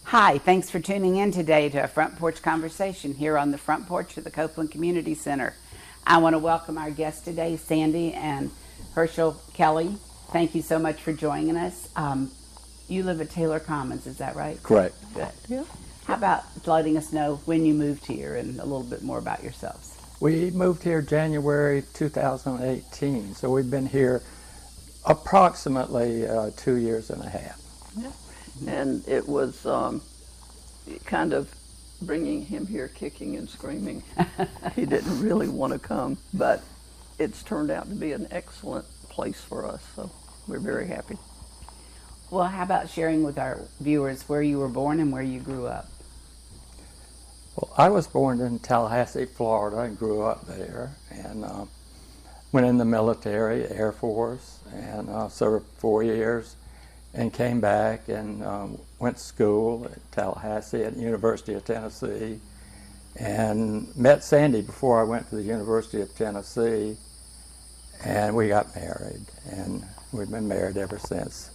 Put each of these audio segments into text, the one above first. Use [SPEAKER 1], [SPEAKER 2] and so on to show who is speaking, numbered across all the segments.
[SPEAKER 1] Hi, thanks for tuning in today to a Front Porch Conversation here on the front porch of the Copeland Community Center. I want to welcome our guests today, Sandy and Herschel Kelly. Thank you so much for joining us. You live at Taylor Commons, is that right?
[SPEAKER 2] Correct.
[SPEAKER 1] Good.
[SPEAKER 3] Yeah.
[SPEAKER 1] How about letting us know when you moved here and a little bit more about yourselves?
[SPEAKER 2] We moved here January 2018, so we've been here approximately 2 years and a half.
[SPEAKER 3] Yeah. And it was kind of bringing him here kicking and screaming. He didn't really want to come, but it's turned out to be an excellent place for us, so we're very happy.
[SPEAKER 1] Well, how about sharing with our viewers where you were born and where you grew up?
[SPEAKER 2] Well, I was born in Tallahassee, Florida, and grew up there, and went in the military, Air Force, and served 4 years, and came back and went to school at Tallahassee at the University of Tennessee, and met Sandy before I went to the University of Tennessee, and we got married, and we've been married ever since.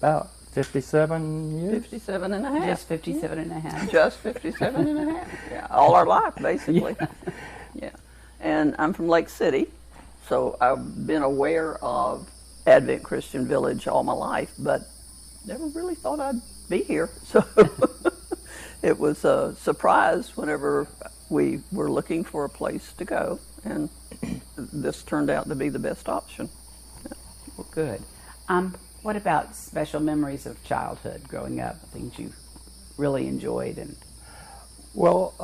[SPEAKER 2] About 57 years?
[SPEAKER 3] 57 and a half.
[SPEAKER 1] Just 57 and a half.
[SPEAKER 3] Just 57 and a half. Yeah, all our life, basically. Yeah. And I'm from Lake City, so I've been aware of Advent Christian Village all my life, but never really thought I'd be here. So it was a surprise whenever we were looking for a place to go, and this turned out to be the best option. Yeah.
[SPEAKER 1] Well, good. What about special memories of childhood, growing up, things you really enjoyed? And
[SPEAKER 2] Well,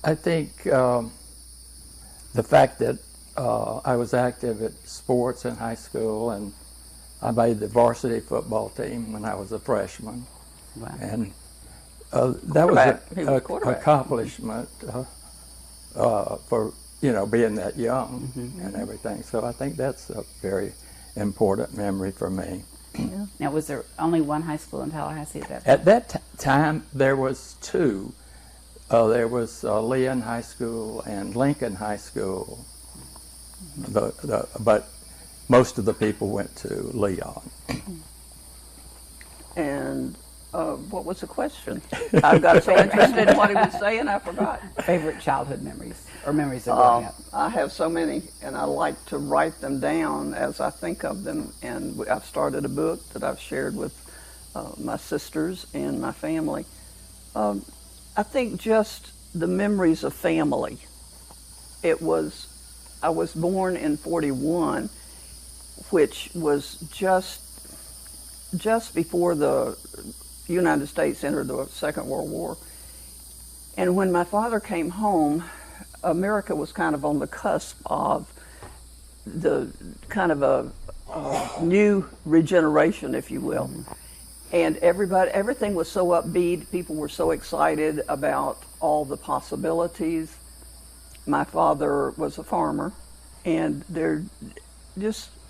[SPEAKER 2] I think the fact that I was active at sports in high school, and I made the varsity football team when I was a freshman.
[SPEAKER 1] wow.
[SPEAKER 2] And that was
[SPEAKER 3] He was
[SPEAKER 2] an
[SPEAKER 3] quarterback.
[SPEAKER 2] accomplishment for, being that young and everything. So I think that's a very important memory for me.
[SPEAKER 3] Yeah.
[SPEAKER 1] Now, was there only one high school in Tallahassee at that point?
[SPEAKER 2] At that time, there was two. There was Leon High School and Lincoln High School. But most of the people went to Leon.
[SPEAKER 3] And what was the question? I got so interested in what he was saying, I forgot.
[SPEAKER 1] Favorite childhood memories or memories of growing up?
[SPEAKER 3] I have so many, and I like to write them down as I think of them. And I've started a book that I've shared with my sisters and my family. I think just the memories of family. I was born in 41, which was just before the United States entered the Second World War. And when my father came home, America was kind of on the cusp of the kind of a new regeneration, if you will. And everything was so upbeat. People were so excited about all the possibilities. My father was a farmer, and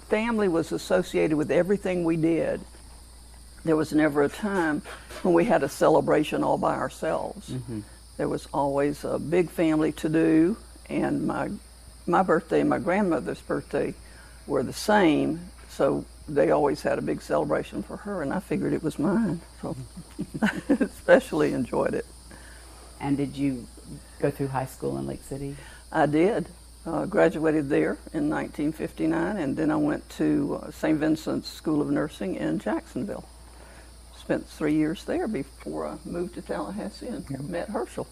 [SPEAKER 3] family was associated with everything we did. There was never a time when we had a celebration all by ourselves. Mm-hmm. There was always a big family to do, and my birthday and my grandmother's birthday were the same, so they always had a big celebration for her, and I figured it was mine, so I especially enjoyed it.
[SPEAKER 1] And did you go through high school in Lake City?
[SPEAKER 3] I did. Graduated there in 1959, and then I went to St. Vincent's School of Nursing in Jacksonville. Spent 3 years there before I moved to Tallahassee and met Herschel.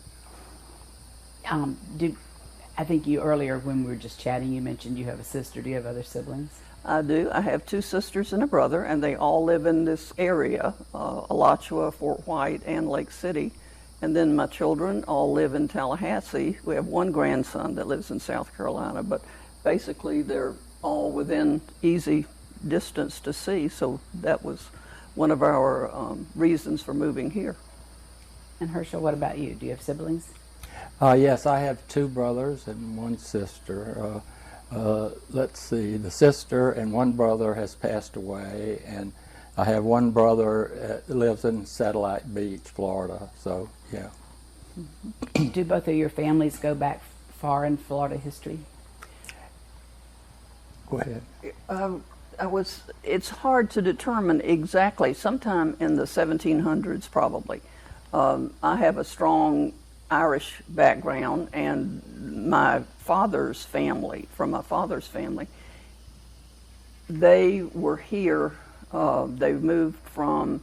[SPEAKER 1] I think you earlier when we were just chatting, you mentioned you have a sister. Do you have other siblings?
[SPEAKER 3] I do. I have two sisters and a brother, and they all live in this area, Alachua, Fort White, and Lake City. And then my children all live in Tallahassee. We have one grandson that lives in South Carolina, but basically they're all within easy distance to see, so that was one of our reasons for moving here.
[SPEAKER 1] And Herschel, what about you? Do you have siblings?
[SPEAKER 2] Yes, I have two brothers and one sister. Let's see, the sister and one brother has passed away, and I have one brother that lives in Satellite Beach, Florida, so yeah.
[SPEAKER 1] Do both of your families go back far in Florida history?
[SPEAKER 2] Go ahead.
[SPEAKER 3] It's hard to determine exactly, sometime in the 1700s probably. I have a strong Irish background, and my father's family, they were here. They moved from,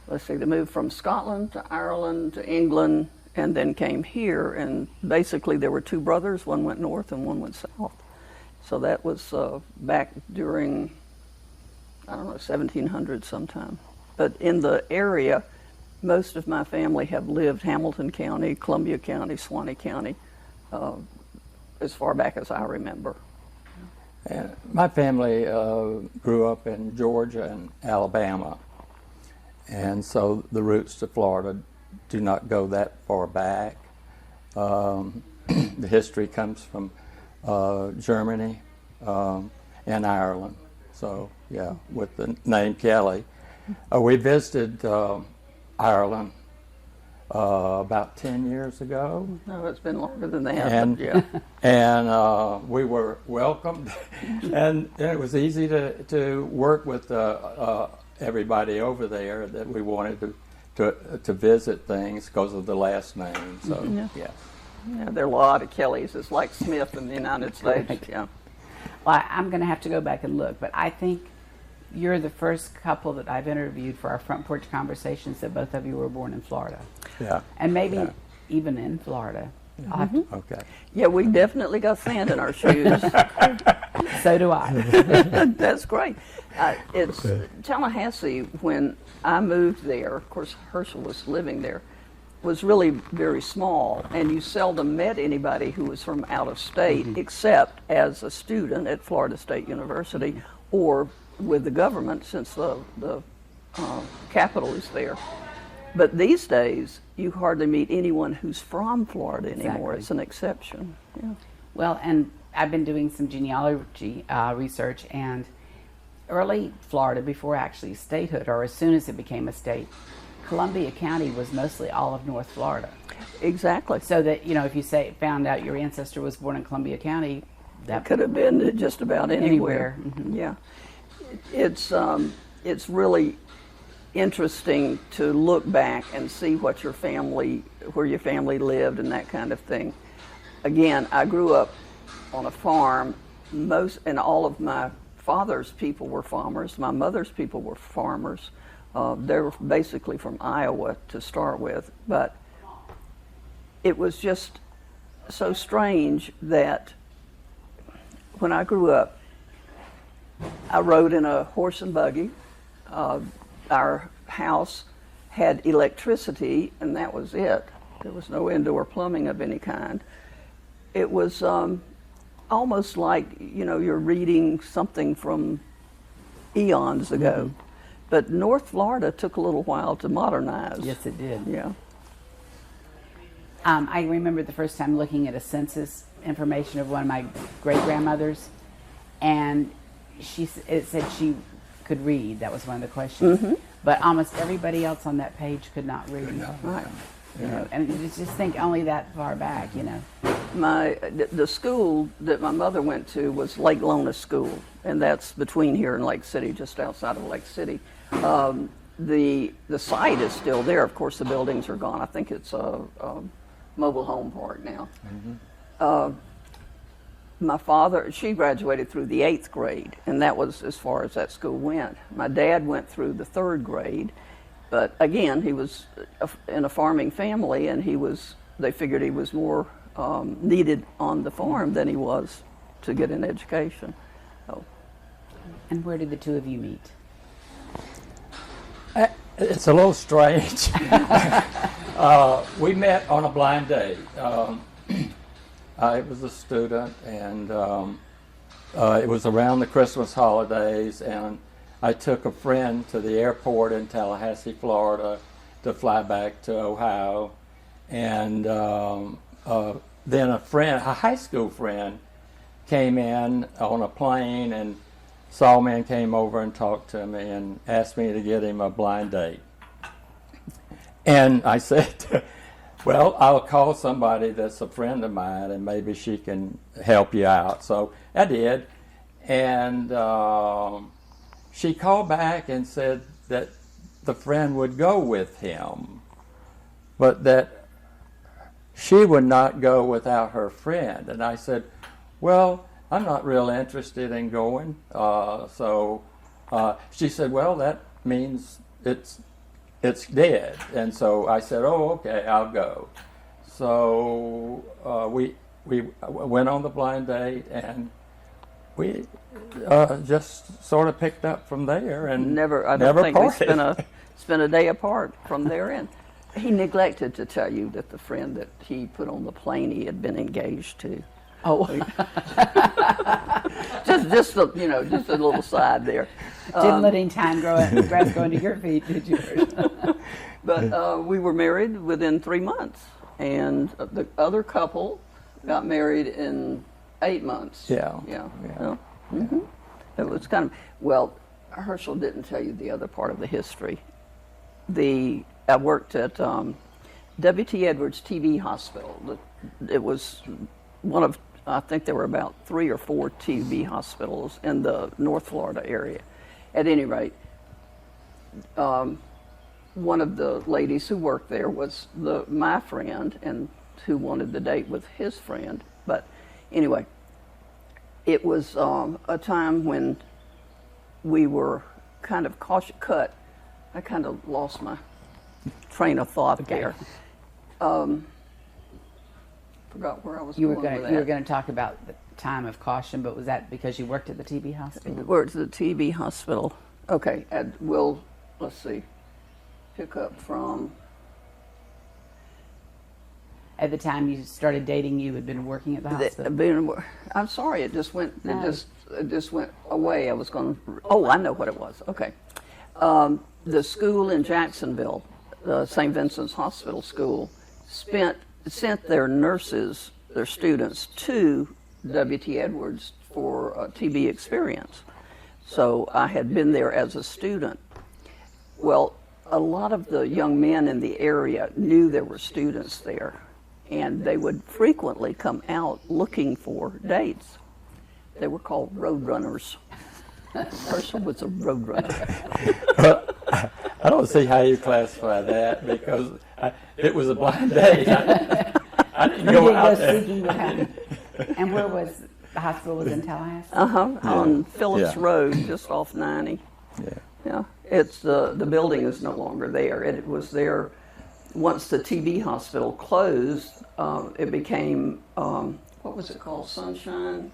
[SPEAKER 3] they moved from Scotland to Ireland to England, and then came here. And basically, there were two brothers. One went north and one went south. So that was back during, I don't know, 1700 sometime. But in the area, most of my family have lived Hamilton County, Columbia County, Suwannee County, as far back as I remember.
[SPEAKER 2] And my family grew up in Georgia and Alabama, and so the roots to Florida do not go that far back. The history comes from Germany and Ireland. So yeah, with the name Kelly. We visited Ireland about 10 years ago.
[SPEAKER 3] No, it's been longer than that.
[SPEAKER 2] And,
[SPEAKER 3] yeah.
[SPEAKER 2] and we were welcomed, and it was easy to work with everybody over there that we wanted to visit things because of the last name. So yeah.
[SPEAKER 3] Yeah, there are a lot of Kellys. It's like Smith in the United States. Yeah.
[SPEAKER 1] Well, I'm going to have to go back and look, but I think you're the first couple that I've interviewed for our Front Porch Conversations that both of you were born in Florida.
[SPEAKER 2] Yeah.
[SPEAKER 1] And maybe even in Florida.
[SPEAKER 2] Okay.
[SPEAKER 3] Yeah, we definitely got sand in our shoes.
[SPEAKER 1] So do I.
[SPEAKER 3] That's great. It's Tallahassee, when I moved there, of course Herschel was living there, was really very small, and you seldom met anybody who was from out of state except as a student at Florida State University or with the government, since the capital is there. But these days, you hardly meet anyone who's from Florida anymore.
[SPEAKER 1] Exactly.
[SPEAKER 3] It's an exception. Yeah.
[SPEAKER 1] Well, and I've been doing some genealogy research, and early Florida, before actually statehood, or as soon as it became a state, Columbia County was mostly all of North Florida.
[SPEAKER 3] Exactly.
[SPEAKER 1] So that, if you found out your ancestor was born in Columbia County, that
[SPEAKER 3] could have been just about anywhere.
[SPEAKER 1] Mm-hmm.
[SPEAKER 3] Yeah. It's really interesting to look back and see where your family lived and that kind of thing. Again, I grew up on a farm. And all of my father's people were farmers. My mother's people were farmers. They were basically from Iowa to start with, but it was just so strange that when I grew up, I rode in a horse and buggy. Our house had electricity, and that was it. There was no indoor plumbing of any kind. It was almost like, you're reading something from eons ago. Mm-hmm. But North Florida took a little while to modernize.
[SPEAKER 1] Yes, it did.
[SPEAKER 3] Yeah.
[SPEAKER 1] I remember the first time looking at a census information of one of my great-grandmothers, and it said she could read. That was one of the questions. Mm-hmm. But almost everybody else on that page could not read.
[SPEAKER 3] Right.
[SPEAKER 1] And you just think only that far back,
[SPEAKER 3] The school that my mother went to was Lake Lona School, and that's between here and Lake City, just outside of Lake City. The site is still there. Of course, the buildings are gone. I think it's a mobile home park now. Mm-hmm. My father, she graduated through the 8th grade, and that was as far as that school went. My dad went through the 3rd grade, but again, he was in a farming family, and they figured he was more needed on the farm than he was to get an education. So.
[SPEAKER 1] And where did the two of you meet?
[SPEAKER 2] It's a little strange. We met on a blind date. I was a student, and it was around the Christmas holidays, and I took a friend to the airport in Tallahassee, Florida, to fly back to Ohio, and then a high school friend, came in on a plane and saw me and came over and talked to me and asked me to get him a blind date. And I said, well, I'll call somebody that's a friend of mine and maybe she can help you out. So I did. And she called back and said that the friend would go with him. but that she would not go without her friend. And I said, well, I'm not real interested in going. So she said, well, that means it's dead. And so I said, oh, okay, I'll go. So we went on the blind date, and we just sort of picked up from there, and
[SPEAKER 3] I don't think
[SPEAKER 2] parted.
[SPEAKER 3] we spent a day apart from there. And he neglected to tell you that the friend that he put on the plane he had been engaged to.
[SPEAKER 1] Oh,
[SPEAKER 3] just a, just a little side there.
[SPEAKER 1] didn't let any grass grow under your feet, did you?
[SPEAKER 3] But we were married within 3 months, and the other couple got married in 8 months.
[SPEAKER 2] Yeah.
[SPEAKER 3] Mm-hmm. It was kind of, well, Herschel didn't tell you the other part of the history. I worked at W.T. Edwards TB Hospital. It was one of, I think there were about 3 or 4 TB hospitals in the North Florida area. At any rate, one of the ladies who worked there was my friend, and who wanted the date with his friend. But anyway, it was a time when we were kind of cut. I kind of lost my train of thought there. Forgot where I was going with that.
[SPEAKER 1] You were going to talk about the time of caution, but was that because you worked at the TB hospital?
[SPEAKER 3] Worked at the TB hospital. Okay, and let's see, pick up from.
[SPEAKER 1] At the time you started dating, you had been working at the hospital?
[SPEAKER 3] I'm sorry, it just went.
[SPEAKER 1] No.
[SPEAKER 3] It just went away. I was going. Oh, I know what it was. Okay, the school in Jacksonville, St. Vincent's Hospital School, sent their nurses, their students, to W.T. Edwards for a TB experience. So I had been there as a student. Well, a lot of the young men in the area knew there were students there, and they would frequently come out looking for dates. They were called road runners. Herschel was a road runner.
[SPEAKER 2] I don't see how you classify that, because it was a blind date. I didn't go out there.
[SPEAKER 1] Seeking what happened. And where was the hospital? Was in Tallahassee?
[SPEAKER 3] On Phillips Road, just off 90. Yeah. It's the building is no longer there. It was there once the TB hospital closed. It became what was it called? Sunshine.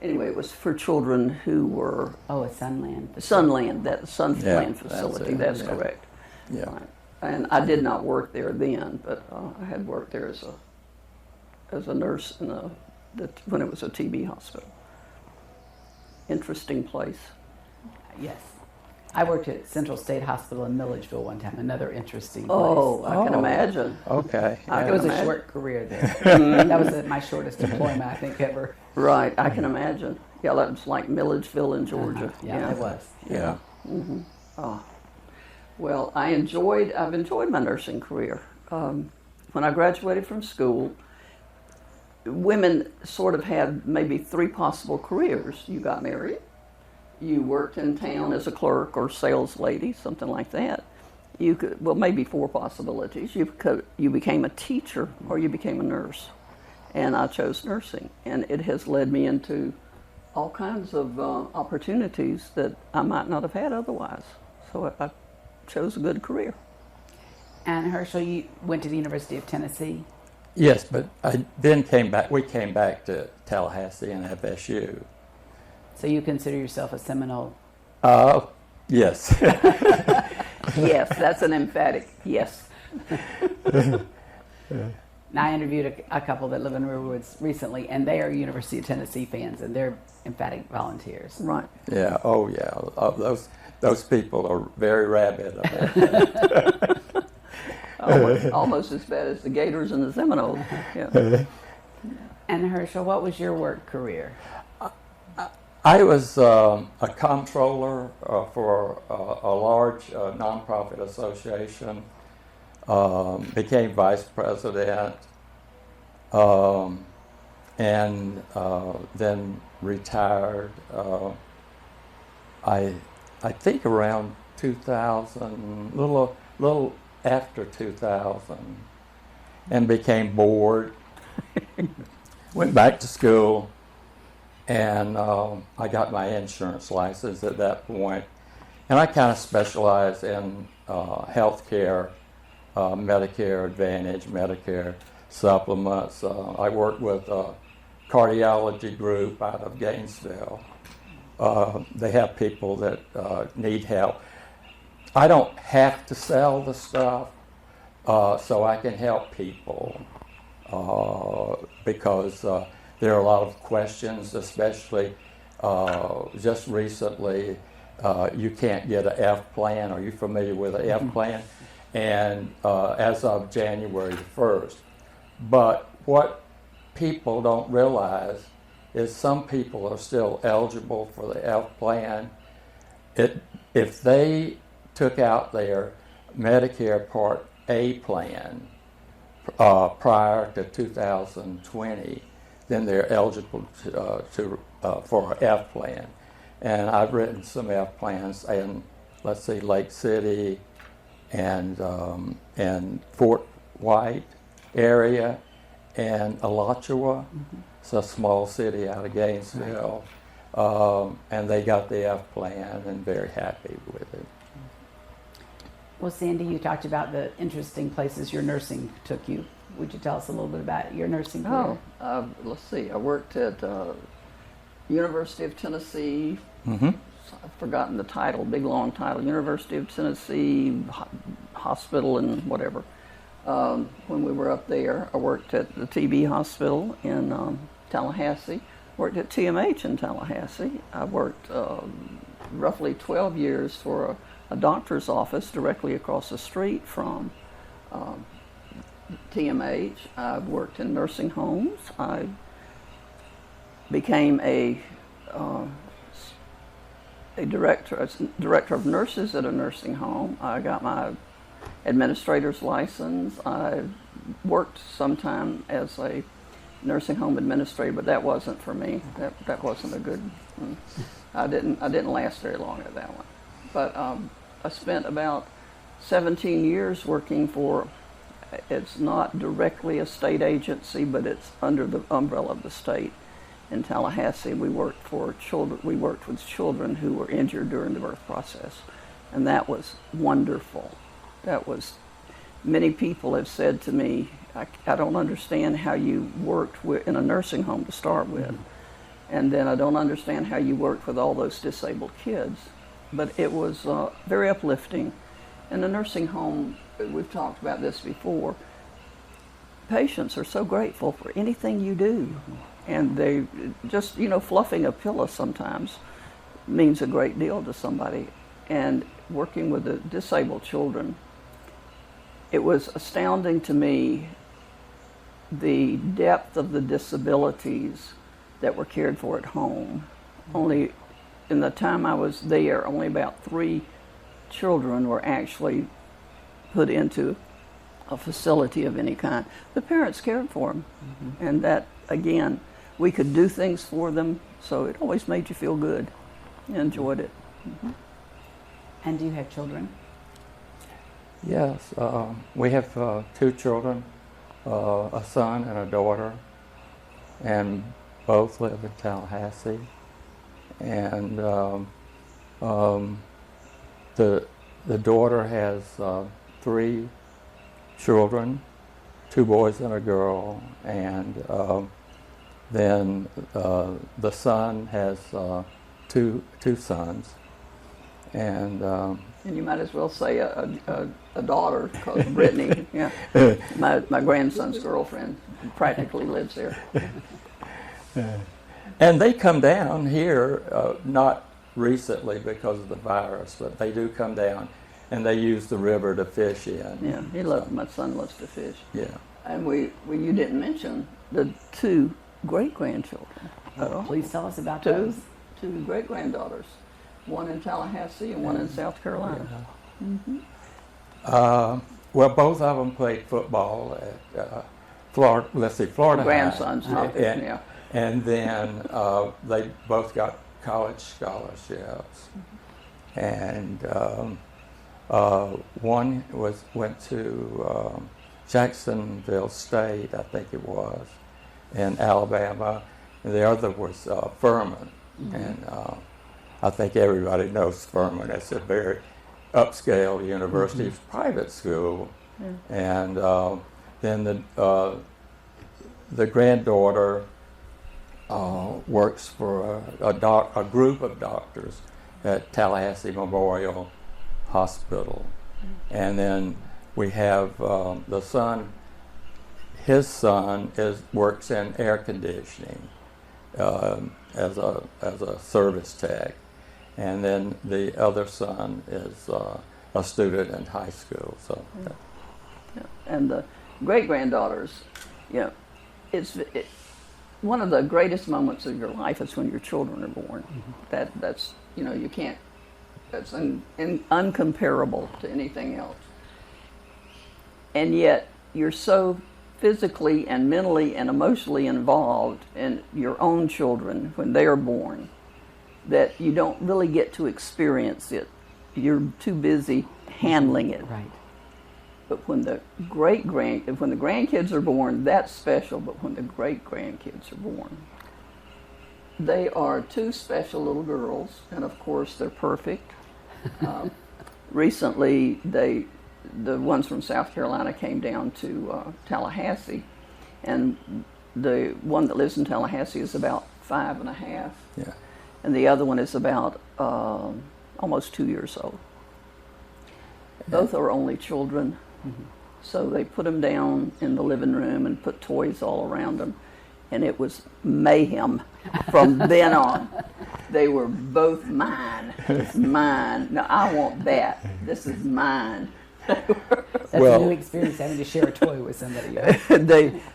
[SPEAKER 3] Anyway, it was for children who were
[SPEAKER 1] a Sunland.
[SPEAKER 3] Sunland facility. That's
[SPEAKER 2] Yeah.
[SPEAKER 3] correct.
[SPEAKER 2] Yeah.
[SPEAKER 3] Right. And I did not work there then, but I had worked there as a nurse when it was a TB hospital. Interesting place.
[SPEAKER 1] Yes. I worked at Central State Hospital in Milledgeville one time, another interesting place.
[SPEAKER 3] Oh, I can imagine.
[SPEAKER 2] Okay.
[SPEAKER 1] It was a short career there. That was my shortest employment, I think, ever.
[SPEAKER 3] Right, I can imagine. Yeah, that was like Milledgeville in Georgia.
[SPEAKER 1] Yeah, it was.
[SPEAKER 2] Yeah.
[SPEAKER 3] Mm-hmm. Oh. Well, I've enjoyed my nursing career. When I graduated from school, women sort of had maybe 3 possible careers. You got married, you worked in town as a clerk or sales lady, something like that. You could, maybe 4 possibilities. You became a teacher or you became a nurse. And I chose nursing, and it has led me into all kinds of opportunities that I might not have had otherwise. So I chose a good career.
[SPEAKER 1] And Herschel, you went to the University of Tennessee?
[SPEAKER 2] Yes, but I then came back. We came back to Tallahassee and FSU.
[SPEAKER 1] So you consider yourself a Seminole?
[SPEAKER 2] Yes.
[SPEAKER 3] Yes, that's an emphatic yes.
[SPEAKER 1] Now, I interviewed a couple that live in Riverwoods recently, and they are University of Tennessee fans, and they're emphatic volunteers.
[SPEAKER 3] Right.
[SPEAKER 2] Yeah. Oh, yeah. Those people are very rabid about it.
[SPEAKER 3] Almost as bad as the Gators and the Seminoles. Yeah.
[SPEAKER 1] And Herschel, what was your work career?
[SPEAKER 2] I was a comptroller for a large nonprofit association. Became vice president, and then retired. I think around 2000, little after 2000 and became bored. Went back to school, and I got my insurance license at that point. And I kind of specialized in health care, Medicare Advantage, Medicare supplements. I worked with a cardiology group out of Gainesville. They have people that need help. I don't have to sell the stuff, so I can help people because there are a lot of questions, especially just recently. You can't get an F plan. Are you familiar with an F plan? And as of January 1st. But what people don't realize is some people are still eligible for the F plan. If they took out their Medicare Part A plan prior to 2020, then they're eligible for an F plan. And I've written some F plans in, let's see, Lake City and Fort White area and Alachua. It's a small city out of Gainesville. And they got the F plan and very happy with it.
[SPEAKER 1] Well, Sandy, you talked about the interesting places your nursing took you. Would you tell us a little bit about your nursing career?
[SPEAKER 3] Let's see. I worked at University of Tennessee. I've forgotten the title, big long title. University of Tennessee Hospital and whatever. When we were up there, I worked at the TB hospital in Tallahassee. Worked at TMH in Tallahassee. I worked roughly 12 years for a doctor's office directly across the street from TMH. I've worked in nursing homes. I became a director of nurses at a nursing home. I got my administrator's license. I worked sometime as a nursing home administrator, but that wasn't for me. That wasn't a good one. I didn't last very long at that one. But I spent about 17 years working for, it's not directly a state agency, but it's under the umbrella of the state. In Tallahassee, we worked with children who were injured during the birth process, and that was wonderful. Many people have said to me, I don't understand how you worked in a nursing home to start with, and then I don't understand how you worked with all those disabled kids. But it was very uplifting. In the nursing home, we've talked about this before, patients are so grateful for anything you do. And they just, fluffing a pillow sometimes means a great deal to somebody. And working with the disabled children, it was astounding to me the depth of the disabilities that were cared for at home. Only in the time I was there, only about 3 children were actually put into a facility of any kind. The parents cared for them. And that, again, we could do things for them, so it always made you feel good. You enjoyed it.
[SPEAKER 1] And do you have children?
[SPEAKER 2] Yes, we have 2 children, a son and a daughter, and both live in Tallahassee. And the daughter has 3 children, 2 boys and a girl, and then the son has 2 sons, and
[SPEAKER 3] you might as well say a daughter, because Brittany, yeah, my grandson's girlfriend, practically lives there.
[SPEAKER 2] And they come down here, not recently because of the virus, but they do come down, and they use the river to fish in.
[SPEAKER 3] Yeah, my son loves to fish.
[SPEAKER 2] Yeah.
[SPEAKER 3] And you didn't mention the 2 great-grandchildren.
[SPEAKER 1] Please tell us about
[SPEAKER 3] 2
[SPEAKER 1] those.
[SPEAKER 3] 2 great-granddaughters, one in Tallahassee and one in South Carolina.
[SPEAKER 2] Well, both of them played football at Florida. Let's see, Florida
[SPEAKER 3] Grandsons,
[SPEAKER 2] High.
[SPEAKER 3] yeah.
[SPEAKER 2] And then they both got college scholarships. And One went to Jacksonville State, I think it was, in Alabama, and the other was Furman. And I think everybody knows Furman. It's a very upscale university, it's a private school. And then the granddaughter works for a group of doctors at Tallahassee Memorial Hospital. And then we have the son. His son works in air conditioning as a service tech, and then the other son is a student in high school. So,
[SPEAKER 3] and the great granddaughters, it's one of the greatest moments of your life is when your children are born. That's you can't. That's uncomparable to anything else. And yet you're so physically and mentally and emotionally involved in your own children when they are born that you don't really get to experience it. You're too busy handling it.
[SPEAKER 1] Right.
[SPEAKER 3] But when the grandkids are born, that's special. But when the great grandkids are born, they are two special little girls, and of course they're perfect. Recently, the ones from South Carolina came down to Tallahassee, and the one that lives in Tallahassee is about 5.5, and the other one is about almost 2 years old. Both are only children, so they put them down in the living room and put toys all around them, and it was mayhem from then on. They were both mine. It's mine. No, I want that. This is mine.
[SPEAKER 1] That's a new experience, having to share a toy with somebody else.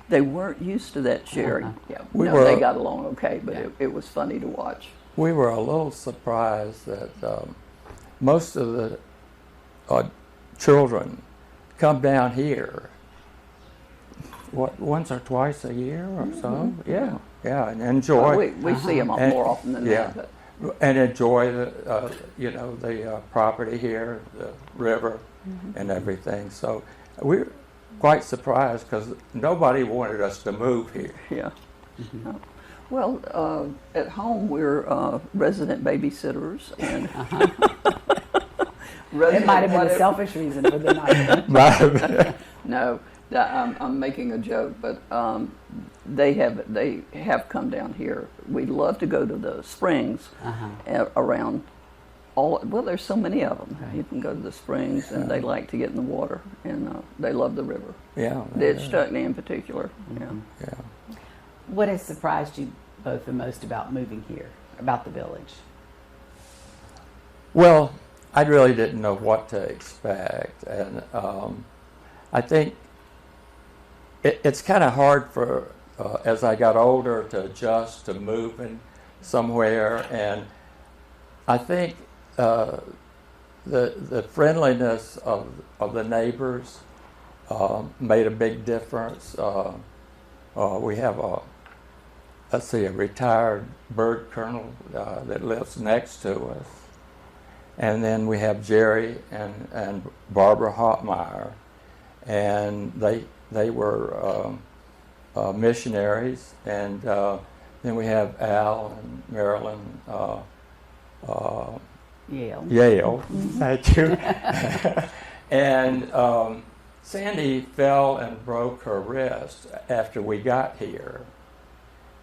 [SPEAKER 3] They weren't used to that sharing. They got along okay, but it was funny to watch.
[SPEAKER 2] We were a little surprised that most of the children come down here once or twice a year or so. And enjoy.
[SPEAKER 3] We see them more often than that. But.
[SPEAKER 2] And enjoy the property here, the river, and everything. So we're quite surprised because nobody wanted us to move here.
[SPEAKER 3] Yeah. Well, at home we're resident babysitters, and
[SPEAKER 1] it might have been a selfish reason for the night.
[SPEAKER 3] No, I'm making a joke, but they have come down here. We love to go to the springs around there's so many of them. Right. You can go to the springs, and they like to get in the water, and they love the river.
[SPEAKER 2] Yeah.
[SPEAKER 3] The Stuckney in particular.
[SPEAKER 2] Yeah.
[SPEAKER 1] What has surprised you both the most about moving here, about the village?
[SPEAKER 2] Well, I really didn't know what to expect, and I think it's kind of hard for as I got older to adjust to moving somewhere, and I think the friendliness of the neighbors made a big difference. We have a retired bird colonel that lives next to us, and then we have Jerry and Barbara Hotmeyer, and they were missionaries, and then we have Al and Marilyn Yale. Thank you. And Sandy fell and broke her wrist after we got here,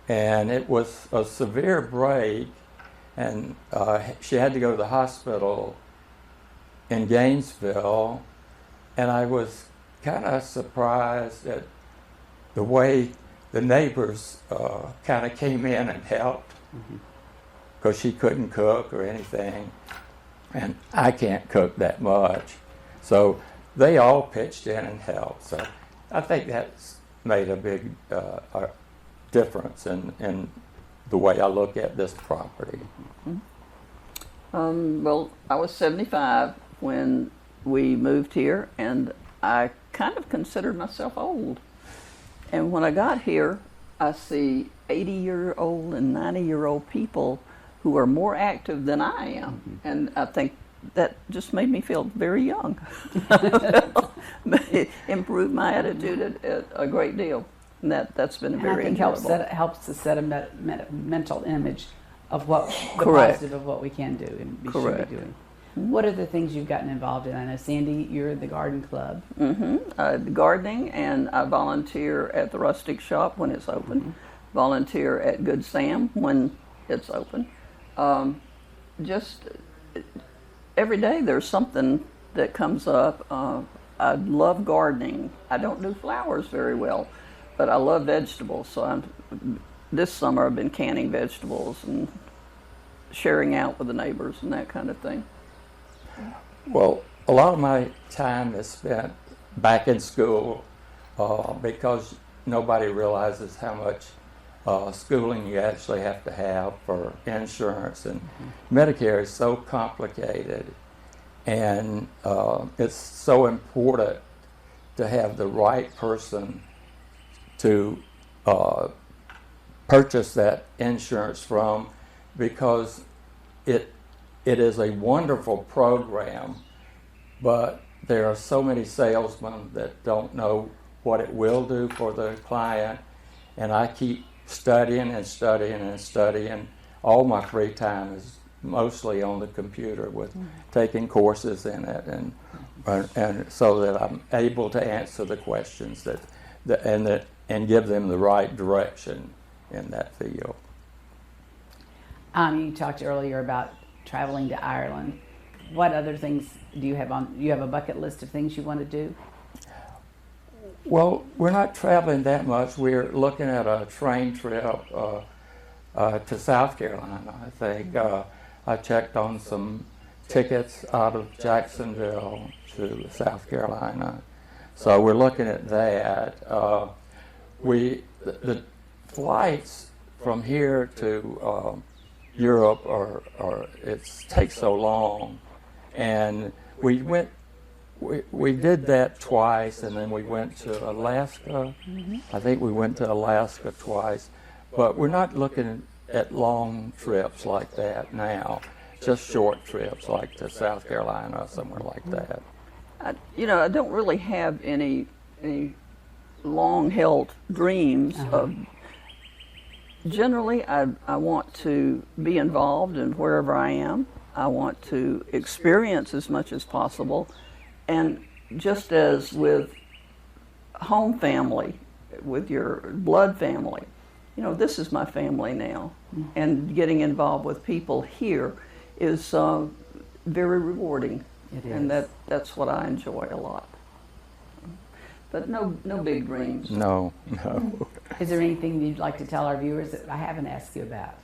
[SPEAKER 2] and it was a severe break, and she had to go to the hospital in Gainesville, and I was kind of surprised at the way the neighbors kind of came in and helped, because she couldn't cook or anything, and I can't cook that much, so they all pitched in and helped. So I think that's made a big difference in the way I look at this property.
[SPEAKER 3] Well, I was 75 when we moved here, and I kind of considered myself old. And when I got here, I see 80-year-old and 90-year-old people who are more active than I am. And I think that just made me feel very young. Improved my attitude a great deal. And that's been
[SPEAKER 1] And
[SPEAKER 3] very
[SPEAKER 1] I think
[SPEAKER 3] enjoyable.
[SPEAKER 1] helps to set a mental image of what the
[SPEAKER 3] Correct.
[SPEAKER 1] positive of what we can do and we should
[SPEAKER 3] Correct.
[SPEAKER 1] be doing. What are the things you've gotten involved in? I know, Sandy, you're in the garden club.
[SPEAKER 3] Gardening, and I volunteer at the Rustic Shop when it's open. Volunteer at Good Sam when it's open. Just every day there's something that comes up. I love gardening. I don't do flowers very well, but I love vegetables. So this summer I've been canning vegetables and sharing out with the neighbors and that kind of thing.
[SPEAKER 2] Well, a lot of my time is spent back in school because nobody realizes how much schooling you actually have to have for insurance, and Medicare is so complicated, and it's so important to have the right person to purchase that insurance from, because it is a wonderful program, but there are so many salesmen that don't know what it will do for the client, and I keep studying and studying and studying. All my free time is mostly on the computer with taking courses in it, and so that I'm able to answer the questions and give them the right direction in that field.
[SPEAKER 1] You talked earlier about traveling to Ireland. What other things do you have on? You have a bucket list of things you want to do?
[SPEAKER 2] Well, we're not traveling that much. We're looking at a train trip to South Carolina, I think. I checked on some tickets out of Jacksonville to South Carolina. So we're looking at that. The flights from here to Europe it takes so long, and we did that twice, and then we went to Alaska. I think we went to Alaska twice, but we're not looking at long trips like that now. Just short trips like to South Carolina, somewhere like that.
[SPEAKER 3] I don't really have any long-held dreams of. Generally, I want to be involved in wherever I am. I want to experience as much as possible. And just as with home family, with your blood family, this is my family now. And getting involved with people here is very rewarding.
[SPEAKER 1] It is.
[SPEAKER 3] And that's what I enjoy a lot. But no big dreams.
[SPEAKER 2] No.
[SPEAKER 1] Is there anything you'd like to tell our viewers that I haven't asked you about?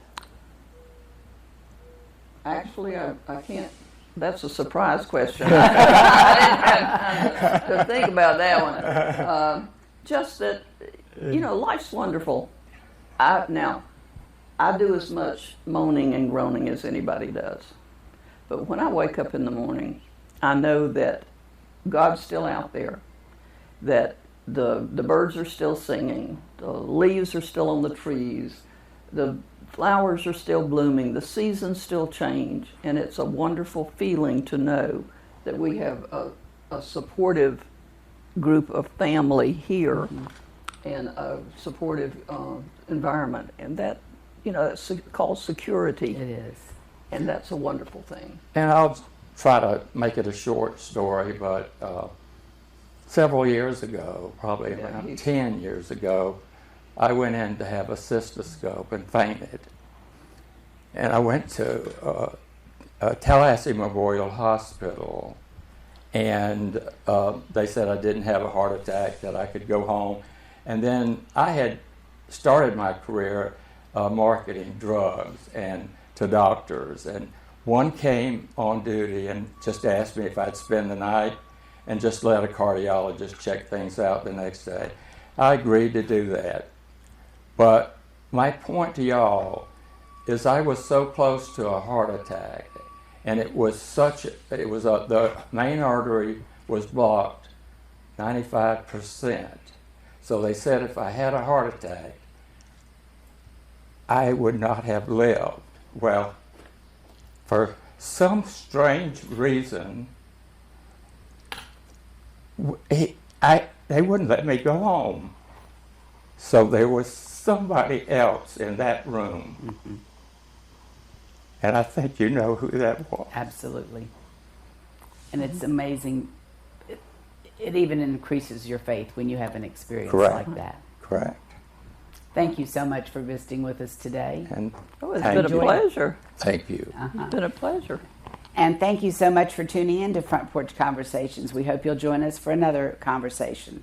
[SPEAKER 3] Actually, I can't. That's a surprise question. I didn't have time to think about that one. Just that, life's wonderful. Now, I do as much moaning and groaning as anybody does. But when I wake up in the morning, I know that God's still out there, that the birds are still singing, the leaves are still on the trees, the flowers are still blooming, the seasons still change, and it's a wonderful feeling to know that we have a supportive group of family here and a supportive environment, and that, it's called security.
[SPEAKER 1] It is.
[SPEAKER 3] And that's a wonderful thing.
[SPEAKER 2] And I'll try to make it a short story, but several years ago, probably around 10 years ago, I went in to have a cystoscope and fainted. And I went to Tallahassee Memorial Hospital, and they said I didn't have a heart attack, that I could go home. And then I had started my career marketing drugs and to doctors, and one came on duty and just asked me if I'd spend the night and just let a cardiologist check things out the next day. I agreed to do that. But my point to y'all is I was so close to a heart attack, and the main artery was blocked 95%. So they said if I had a heart attack, I would not have lived. Well, for some strange reason, they wouldn't let me go home. So there was somebody else in that room.
[SPEAKER 1] Mm-hmm.
[SPEAKER 2] And I think you know who that was.
[SPEAKER 1] Absolutely. And it's amazing. It even increases your faith when you have an experience
[SPEAKER 2] Correct.
[SPEAKER 1] like that.
[SPEAKER 2] Correct.
[SPEAKER 1] Thank you so much for visiting with us today.
[SPEAKER 2] And
[SPEAKER 3] Oh, it's been a pleasure.
[SPEAKER 2] thank you.
[SPEAKER 3] It's been a pleasure.
[SPEAKER 1] And thank you so much for tuning in to Front Porch Conversations. We hope you'll join us for another conversation.